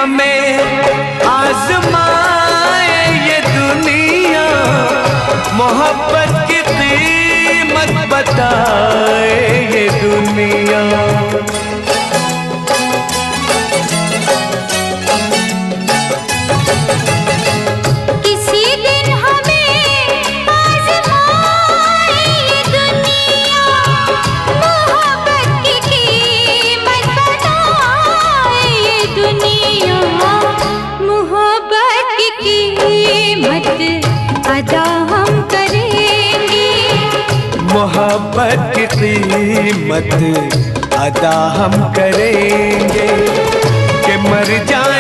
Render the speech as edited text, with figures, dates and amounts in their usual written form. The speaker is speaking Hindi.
हमें आजमाए ये दुनिया, मोहब्बत की कीमत बताए ये दुनिया। मोहब्बत की कीमत अदा हम करेंगे कि मर जाए